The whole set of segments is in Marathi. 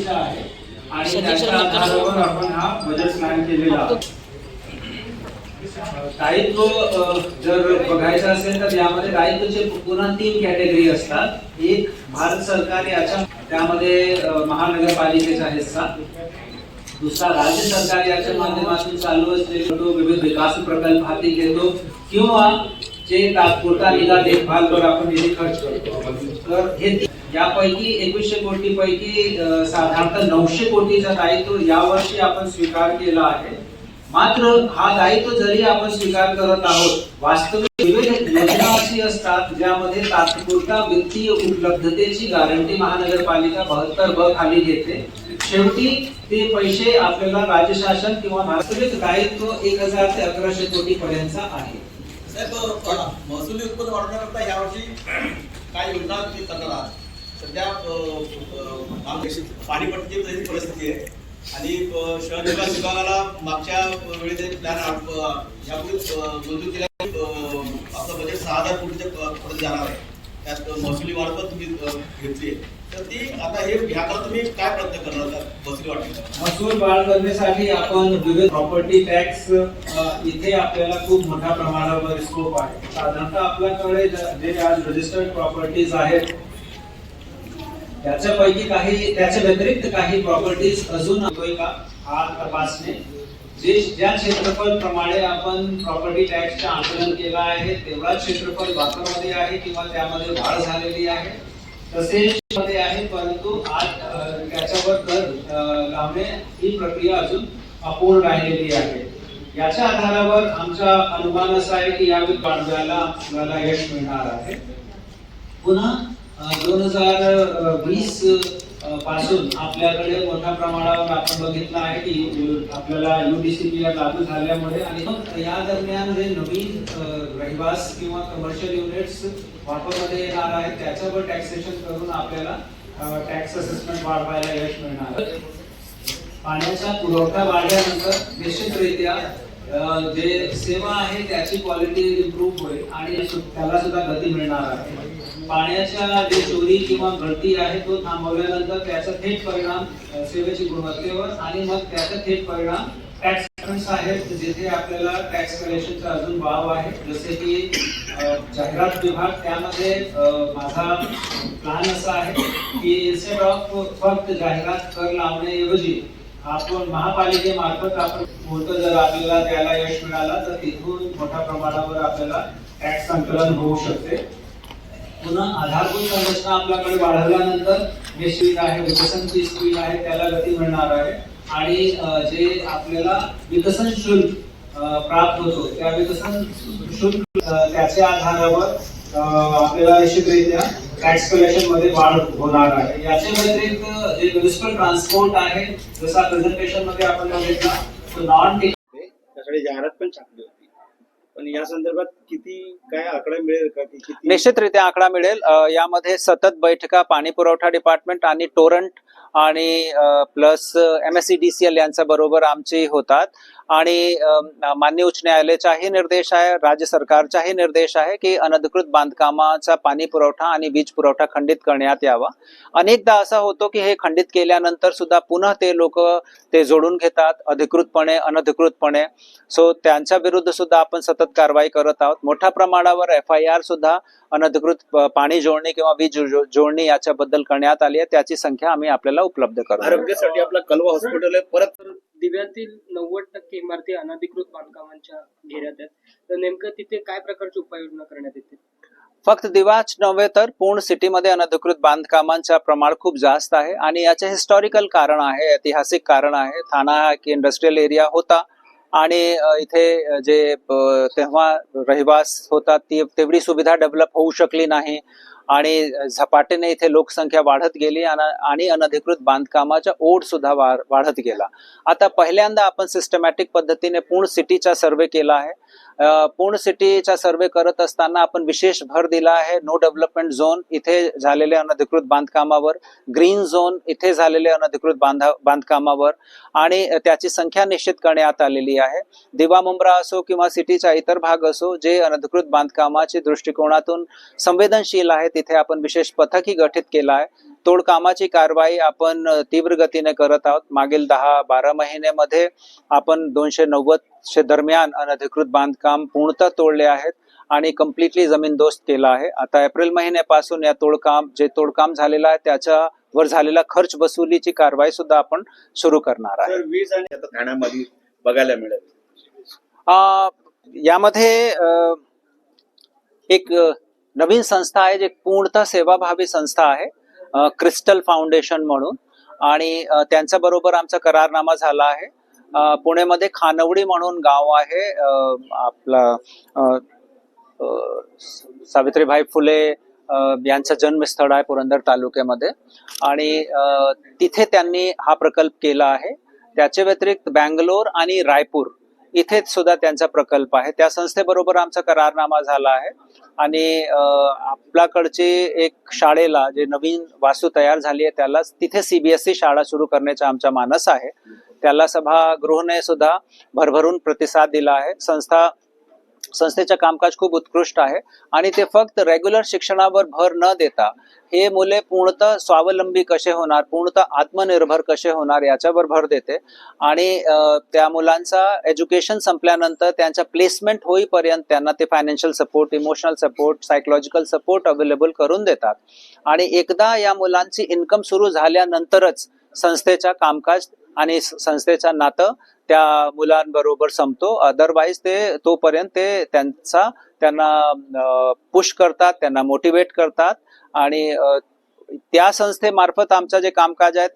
गरजेचं आहे आणि त्याच्या आधारावर आपण हा बजेट प्लॅन केलेला आहे. दायित्व जर बघायचं असेल तर यामध्ये दायित्वाचे पुन्हा 3 कॅटेगरी असतात. एक भारत सरकार याच्या त्यामध्ये महानगरपालिकेचा हिस्सा, दुसरा राज्य सरकार याच्या माध्यमातून चालू असलेले विविध विकास प्रकल्प हाती घेतो किंवा जे तात्पुरता निगा देखभालवर आपण निधी खर्च करतो. तर हे यापैकी 2100 कोटी पैकी साधारणतः 900 कोटीचा दायित्व यावर्षी आपण स्वीकार केला आहे. मात्र हा दायित्व जरी आपण स्वीकार करत आहोत, वास्तविक विविध योजना अशी असतात ज्यामध्ये तात्पुरता वित्तीय उपलब्धतेची गॅरंटी महानगरपालिका 72 खाली घेते. शेवटी ते पैसे आपल्याला राज्य शासन किंवा वास्तविक दायित्व 1000 ते 1100 कोटी पर्यंत आहे. महसुली उत्पन्न वाढवण्याकरता यावर्षी काय योजना तुम्ही करणार आहात? सध्या पाणीपट्टीची परिस्थिती आहे आणि शहर विकास विभागाला मागच्या वेळी जे प्लॅन यापूर्वी मंजूर केल्या आपलं बजेट 6000 कोटीच्या पुढे जाणार आहे. त्यात महसुली वाढ पण तुम्ही घेतली आहे, तर ती आता हे ह्याकरता तुम्ही काय प्रयत्न करणार आहात महसुली वाढ? महसूल वाढ करण्यासाठी आपण विविध प्रॉपर्टी टॅक्स इथे आपल्याला खूप मोठ्या प्रमाणावर स्कोप आहे. साधारणतः आपल्याकडे जे आज रजिस्टर्ड प्रॉपर्टीज आहेत त्याच्यापैकी काही, त्याच्या व्यतिरिक्त काही प्रॉपर्टीज अजून होईल का हा तपासणे. ज्या क्षेत्रफळ प्रमाणे आपण प्रॉपर्टी टॅक्सचे आकलन केलं आहे तेवढाच क्षेत्रफळ वापरामध्ये आहे किंवा त्यामध्ये वाढ झालेली आहे तसेच मध्ये आहे, परंतु आज त्याच्यावर कर लावणे ही प्रक्रिया अजून अपूर्ण राहिलेली आहे. याच्या आधारावर आमचा अनुमान असा आहे की यावेळी पाडव्याला आपल्याला यश मिळणार आहे. पुन्हा 2020 पासून आपल्याकडे मोठ्या प्रमाणावर आपण बघितलं आहे की आपल्याला UDCPR लागू झाल्यामुळे आणि या दरम्यान जे नवीन रहिवास किंवा कमर्शियल युनिट्स वापरमध्ये येणार आहेत त्याच्यावर टॅक्सेशन करून आपल्याला टॅक्स असेसमेंट वाढवायला यश मिळणार. पाण्याचा पुरवठा वाढल्यानंतर निश्चितरित्या जे सेवा आहे त्याची क्वालिटी इम्प्रूव्ह होईल आणि त्याला सुद्धा गती मिळणार आहे. पाण्याच्या जे चोरी किंवा गळती आहे तो थांबवल्यानंतर त्याचा थेट परिणाम सेवेची गुणवत्तेवर आणि मग त्याचा थेट परिणाम टॅक्स आहेत जिथे आपल्याला टॅक्स कलेक्शनचा अजून वाव आहे. जसे की जाहिरात विभाग, त्यामध्ये माझा प्लॅन असा आहे की इन्स्टेड ऑफ फक्त जाहिरात कर लावण्याऐवजी आपण महापालिकेमार्फत आपण मोठं जर आपल्याला त्याला यश मिळाला तर तिथून मोठ्या प्रमाणावर आपल्याला टॅक्स संकलन होऊ शकते. पुन्हा आधारभूत संरचना आपल्याकडे वाढवल्यानंतर जे स्पीड आहे, विकसनची स्पीड आहे त्याला गती मिळणार आहे आणि जे आपल्याला विकसन शुल्क प्राप्त होतो त्या विकसन शुल्क त्याच्या आधारावर आपल्याला निश्चितरित्या टॅक्स कलेक्शन मध्ये वाढ होणार आहे. याच्या व्यतिरिक्त जे म्युनिसिपल ट्रान्सपोर्ट आहे, जसा प्रेझेंटेशन मध्ये आपण बघितला तो नॉन त्यासाठी जाहिरात पण छापली होती, पण या संदर्भात किती काय आकडा मिळेल का? निश्चितरित्या आकडा मिळेल. यामध्ये सतत बैठका पाणी पुरवठा डिपार्टमेंट आणि टोरंट आणि प्लस MSEDCL यांच्या बरोबर आमची होतात आणि मान्य उच्च न्यायालयाचाही निर्देश आहे, राज्य सरकारचाही निर्देश आहे की अनधिकृत बांधकामाचा पाणी पुरवठा आणि वीज पुरवठा खंडित करण्यात यावा. अनेकदा असा होतो की हे खंडित केल्यानंतर सुद्धा पुन्हा ते लोक ते जोडून घेतात अधिकृतपणे अनधिकृतपणे. सो त्यांच्या विरुद्ध सुद्धा आपण सतत कारवाई करत आहोत. मोठ्या प्रमाणावर FIR सुद्धा अनधिकृत पाणी जोडणी किंवा वीज जोडणी याच्याबद्दल करण्यात आली आहे. त्याची संख्या आम्ही आपल्याला उपलब्ध करू. आरोग्यासाठी आपला कलवा हॉस्पिटल आहे, परत दिव्यातील 90% इमारती अनधिकृत बांधकामांच्या घेऱ्यात आहेत, तर नेमकं तिथे काय प्रकारची उपाययोजना करण्यात येते? फक्त दिवाच नव्हे तर पूर्ण सिटीमध्ये अनधिकृत बांधकामांचा प्रमाण खूप जास्त आहे आणि याचे हिस्टॉरिकल कारण आहे, ऐतिहासिक कारण आहे. ठाणा एक इंडस्ट्रियल एरिया होता आणि इथे जे तेव्हा रहिवास होता ती तेवढी सुविधा डेव्हलप होऊ शकली नाही आणि झपाट्याने इथे लोकसंख्या वाढत गेली आणि अनधिकृत बांधकामाचा ओढ सुद्धा वाढत गेला. आता पहिल्यांदा आपण सिस्टमॅटिक पद्धतीने पूर्ण सिटीचा सर्वे केला आहे. पूर्ण सिटीचा सर्वे करत असताना आपण विशेष भर दिला आहे नो डेव्हलपमेंट झोन इथे झालेल्या अनधिकृत बांधकामावर, ग्रीन झोन इथे झालेल्या अनधिकृत बांधकामावर आणि त्याची संख्या निश्चित करण्यात आलेली आहे. दिवा मुंब्रा असो किंवा सिटीचा इतर भाग असो जे अनधिकृत बांधकामाच्या दृष्टिकोनातून संवेदनशील आहे तिथे आपण विशेष पथकही गठीत केला आहे. तोडकामाची कारवाई आपण तीव्र गतीने करत आहोत. मागील 10-12 महिन्यामध्ये आपण 290 दरम्यान अनधिकृत बांधकाम पूर्णतः तोडले आहेत आणि कम्प्लिटली जमीनदोस्त केला आहे. आता एप्रिल महिन्यापासून जे तोडकाम झालेलं आहे त्याच्यावर झालेला खर्च वसुलीची कारवाई सुद्धा आपण सुरू करणार आहे. तर वीज आणि आता ठाण्यामध्ये बघायला मिळेल. यामध्ये एक नवीन संस्था आहे जी पूर्णतः सेवाभावी संस्था आहे, क्रिस्टल फाउंडेशन म्हणून, आणि त्यांच्या बरोबर आमचा करारनामा झाला आहे. पुण्यामध्ये खानवडी म्हणून गाव आहे, आपला सावित्रीबाई फुले यांचं जन्मस्थळ आहे पुरंदर तालुक्यामध्ये, आणि तिथे त्यांनी हा प्रकल्प केला आहे. त्याच्या व्यतिरिक्त बँगलोर आणि रायपूर इथे सुद्धा त्यांचा प्रकल्प आहे. त्या संस्थेबरोबर आमचा करारनामा झाला आहे आणि आपल्याकडची एक शाळेला जे नवीन वास्तू तयार झाली आहे त्याला तिथे CBSE शाळा सुरू करण्याचा आमचा मानस आहे. त्याला सभागृहाने सुद्धा भरभरून प्रतिसाद दिला आहे. संस्थेचं कामकाज खूप उत्कृष्ट आहे आणि ते फक्त रेग्युलर शिक्षणावर भर न देता हे मुले पूर्णतः स्वावलंबी कसे होणार, पूर्णतः आत्मनिर्भर कसे होणार याच्यावर भर देते आणि त्या मुलांचा एज्युकेशन संपल्यानंतर त्यांच्या प्लेसमेंट होईपर्यंत त्यांना ते financial support, emotional support, psychological support available करून देतात. आणि एकदा या मुलांची इन्कम सुरू झाल्यानंतरच संस्थेचा कामकाज आणि संस्थेचं नातं त्या मुलांबरोबर संपतो. अदरवाईज ते तोपर्यंत ते त्यांना पुश करतात, त्यांना मोटिवेट करतात आणि त्या संस्थेमार्फत आमचं जे कामकाज आहे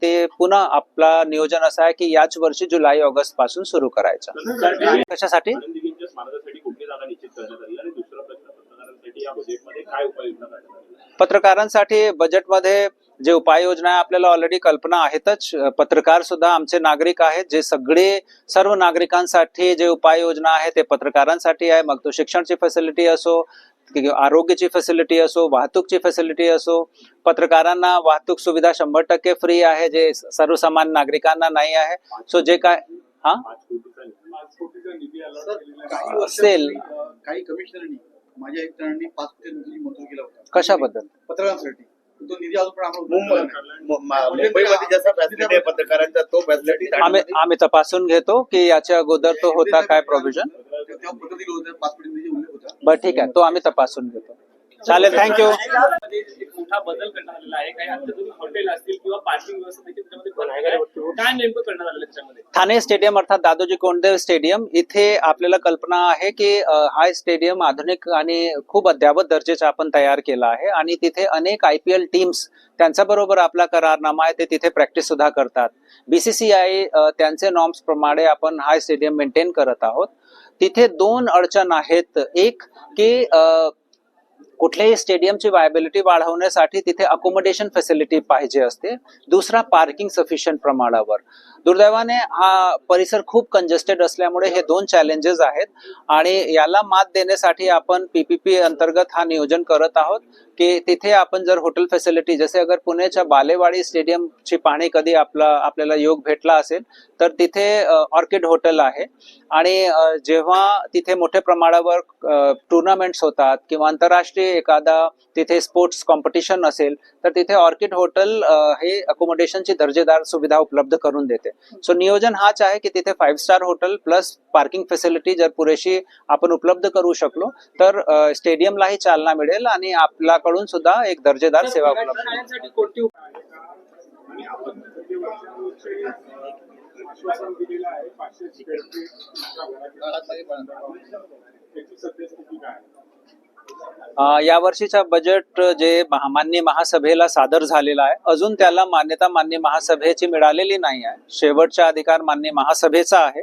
ते पुन्हा आपला नियोजन असं आहे की याच वर्षी जुलै-ऑगस्ट पासून सुरू करायचं. कशासाठी? पत्रकारांसाठी बजेटमध्ये जे उपाययोजना आहे आपल्याला ऑलरेडी कल्पना आहेतच. पत्रकार सुद्धा आमचे नागरिक आहेत, जे सर्व नागरिकांसाठी जे उपाययोजना आहे ते पत्रकारांसाठी आहे. मग तो शिक्षणची फॅसिलिटी असो, आरोग्याची फॅसिलिटी असो, वाहतूकची फॅसिलिटी असो. पत्रकारांना वाहतूक सुविधा 100% फ्री आहे, जे सर्वसामान्य नागरिकांना नाही आहे. सो जे काय असेल, काही कमिशनरनी माझ्या एक जणांनी 5 कोटी निधी मंजूर केला होता. कशाबद्दल? पत्रकारांसाठी. तो निधी अजून पण आम्हाला मुंबईमध्ये जसा फॅसिलिटी आहे पत्रकारांचा, तो फॅसिलिटी आम्ही तपासून घेतो की याच्या अगोदर तो होता काय प्रोव्हिजन. तेव्हा पत्र दिलं होतं, 5 कोटी निधी उल्लेख होता. बरं, ठीक आहे, तो आम्ही तपासून घेतो. चालेल, थँक्यू. एक मोठा बदल करण्यात आलेला आहे. काही अत्याधुनिक हॉटेल असतील किंवा पार्किंग व्यवस्था देखील त्याच्यामध्ये काय नेमकं करण्यात आलेलं त्याच्यामध्ये? ठाणे स्टेडियम अर्थात दादोजी कोंडदेव स्टेडियम, इथे आपल्याला कल्पना आहे की हा स्टेडियम आधुनिक आणि खूप अद्ययावत दर्जाचा आपण तयार केला आहे आणि तिथे अनेक IPL टीम्स त्यांच्या बरोबर आपला करारनामा आहे, ते तिथे प्रॅक्टिस सुद्धा करतात. BCCI त्यांचे नॉर्म्स प्रमाणे आपण हा स्टेडियम मेंटेन करत आहोत. तिथे 2 अडचण आहेत. एक की कुठल्याही स्टेडियमची वायबिलिटी वाढवण्यासाठी तिथे अकोमोडेशन फॅसिलिटी पाहिजे असते. दुसरा, पार्किंग सफिशियंट प्रमाणावर. दुर्दैवाने हा परिसर खूप कंजेस्टेड असल्यामुळे हे 2 चॅलेंजेस आहेत आणि याला मात देण्यासाठी आपण PPP अंतर्गत हा नियोजन करत आहोत की तिथे आपण जर हॉटेल फॅसिलिटी, जसे अगर पुण्याच्या बालेवाडी स्टेडियमची पाहणी कधी आपल्याला योग भेटला असेल तर तिथे ऑर्किड हॉटेल आहे आणि जेव्हा तिथे मोठ्या प्रमाणावर टुर्नामेंट्स होतात किंवा आंतरराष्ट्रीय एखादा तिथे स्पोर्ट्स कॉम्पिटिशन असेल तर तिथे ऑर्किड हॉटेल हे अकोमोडेशनची दर्जेदार सुविधा उपलब्ध करून देते. सो नियोजन हाच आहे की तिथे 5 star hotel plus parking facility जर पुरेशी आपण उपलब्ध करू शकलो तर स्टेडियमलाही चालना मिळेल आणि आपल्याकडून सुद्धा एक दर्जेदार सेवा उपलब्ध पत्रकारांसाठी कोणती या वर्षीचा बजेट जे माननीय महासभेला सादर झालेला आहे, अजून त्याला मान्यता माननीय महासभेची मिळालेली नाही आहे. शेवटचा अधिकार माननीय महासभेचा आहे.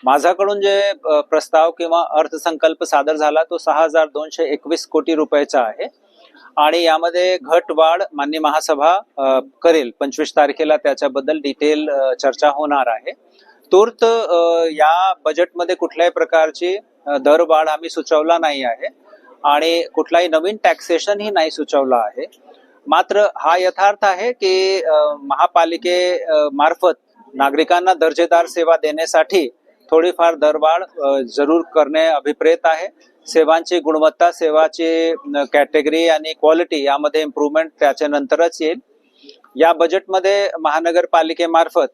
माझ्याकडून जे प्रस्ताव किंवा अर्थसंकल्प सादर झाला तो 6,221 कोटी रुपयाचा आहे आणि यामध्ये घट वाढ माननीय महासभा करेल. 25 तारखेला त्याच्याबद्दल डिटेल चर्चा होणार आहे. तूर्त या बजेटमध्ये कुठल्याही प्रकारची दरवाढ आम्ही सुचवला नाही आहे आणि कुठलाही नवीन टॅक्सेशन ही नाही सुचवला आहे. मात्र हा यथार्थ आहे की महापालिके मार्फत नागरिकांना दर्जेदार सेवा देण्यासाठी थोडीफार दरवाढ जरूर करणे अभिप्रेत आहे. सेवांची गुणवत्ता, सेवाची कॅटेगरी आणि क्वालिटी यामध्ये इम्प्रूव्हमेंट त्याच्या नंतरच येईल. या बजेटमध्ये महानगरपालिकेमार्फत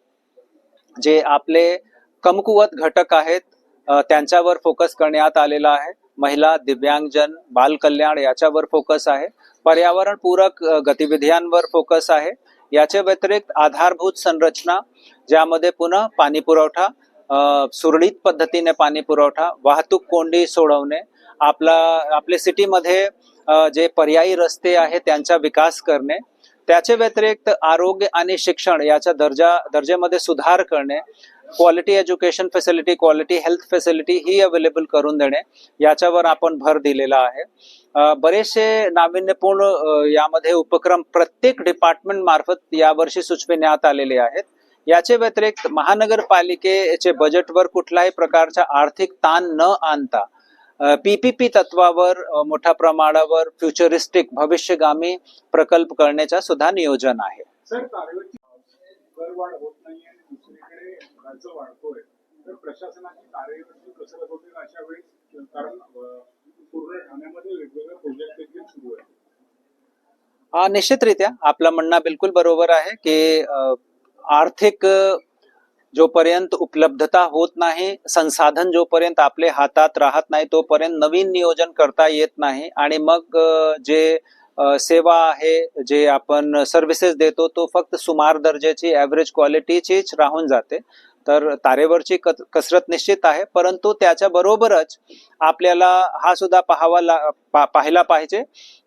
जे आपले कमकुवत घटक आहेत त्यांच्यावर फोकस करण्यात आलेला आहे. महिला, दिव्यांगजन, बाल कल्याण याच्यावर फोकस आहे. पर्यावरण पूरक गतिविधियांवर फोकस आहे. याच्या व्यतिरिक्त आधारभूत संरचना ज्यामध्ये पुन्हा पाणी पुरवठा, सुरळीत पद्धतीने पाणी पुरवठा, वाहतूक कोंडी सोडवणे, आपले सिटीमध्ये जे पर्यायी रस्ते आहेत त्यांचा विकास करणे, त्याच्या व्यतिरिक्त आरोग्य आणि शिक्षण याच्या दर्जामध्ये सुधार करणे, quality education facility, quality health facility ही अवेलेबल करून देणे याच्यावर आपण भर दिलेला आहे. बरेचसे नाविन्यपूर्ण यामध्ये उपक्रम प्रत्येक डिपार्टमेंट मार्फत यावर्षी सुचविण्यात आलेले आहेत. याचे व्यतिरिक्त महानगरपालिकेचे बजेटवर कुठल्याही प्रकारचा आर्थिक ताण न आणता PPP तत्वावर मोठ्या प्रमाणावर फ्युचरिस्टिक भविष्यगामी प्रकल्प करण्याचा सुद्धा नियोजन आहे. सर, करवाढ होत नाहीये आणि दुसरीकडे खर्च वाढतोय, तर प्रशासनाची कार्यवरती कसरत होते अशा वेळी, कारण पूर्ण ठाण्यामध्ये वेगवेगळे प्रोजेक्ट देखील सुरू आहेत. निश्चितरित्या आपलं म्हणणं बिलकुल बरोबर आहे की आर्थिक जोपर्यंत उपलब्धता होत नाही, संसाधन जोपर्यंत आपले हातात राहत नाही तोपर्यंत नवीन नियोजन करता येत नाही आणि मग जे सेवा आहे, जे आपण सर्व्हिसेस देतो तो फक्त सुमार दर्जाची ॲव्हरेज क्वालिटीचीच राहून जाते. तर तारेवरची कसरत निश्चित आहे, परंतु त्याच्या बरोबरच आपल्याला हा सुद्धा पाहायला पाहिजे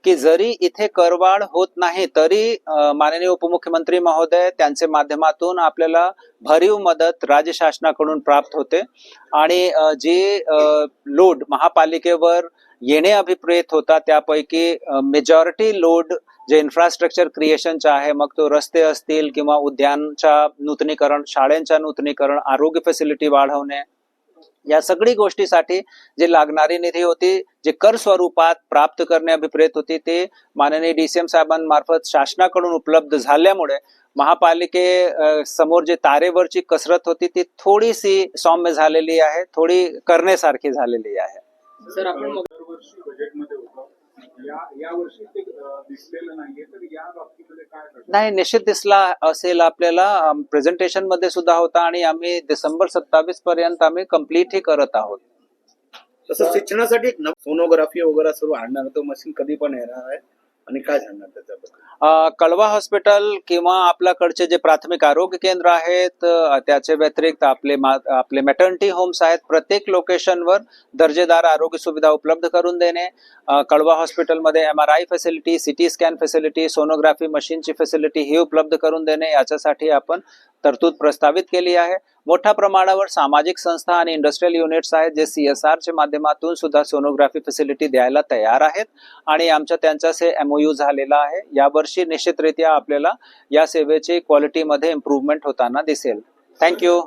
की जरी इथे करवाढ होत नाही तरी माननीय उपमुख्यमंत्री महोदय त्यांच्या माध्यमातून आपल्याला भरीव मदत राज्य शासनाकडून प्राप्त होते आणि जे लोड महापालिकेवर येणे अभिप्रेत होता त्यापैकी मेजॉरिटी लोड जे इन्फ्रास्ट्रक्चर क्रिएशनचा आहे, मग तो रस्ते असतील किंवा उद्यानच्या नूतनीकरण, शाळांच्या नूतनीकरण, आरोग्य फॅसिलिटी वाढवणे, या सगळी गोष्टीसाठी जे लागणारी निधी होती, जे कर स्वरूपात प्राप्त करणे अभिप्रेत होती, ते माननीय DCM साहेबांमार्फत शासनाकडून उपलब्ध झाल्यामुळे महापालिके समोर जे तारेवरची कसरत होती ती थोडीशी सौम्य झालेली आहे, थोडी करण्यासारखी झालेली आहे. सर, आपण दरवर्षी बजेटमध्ये होतं, या वर्षी ते दिसलेलं नाहीये, तर या बाबतीमध्ये काय करतो? नाही, निश्चित दिसला असेल आपल्याला. प्रेझेंटेशन मध्ये सुद्धा होता आणि आम्ही डिसेंबर 27 पर्यंत आम्ही कम्प्लीट ही करत आहोत. तसं शिक्षणासाठी एक सोनोग्राफी वगैरे सर्व आणणार, तो मशीन कधी पण येणार आहे आणि काय सांगणार त्याच्याबद्दल? कळवा हॉस्पिटल किंवा आपल्याकडचे जे प्राथमिक आरोग्य केंद्र आहेत, त्याच्या व्यतिरिक्त आपले मॅटर्निटी होम्स आहेत, प्रत्येक लोकेशनवर दर्जेदार आरोग्य सुविधा उपलब्ध करून देणे, कळवा हॉस्पिटलमध्ये MRI facility, CT scan facility, sonography मशीनची फॅसिलिटी ही उपलब्ध करून देणे याच्यासाठी आपण तरतूद प्रस्तावित केली आहे. मोठ्या प्रमाणावर सामाजिक संस्था आणि इंडस्ट्रियल युनिट्स आहेत जे CSRच्या माध्यमातून सुद्धा सोनोग्राफी फॅसिलिटी द्यायला तयार आहेत आणि आमच्या त्यांच्याशी MOU झालेला आहे. यावर्षी निश्चितरित्या आपल्याला या सेवेची क्वालिटीमध्ये इम्प्रूव्हमेंट होताना दिसेल. थँक्यू.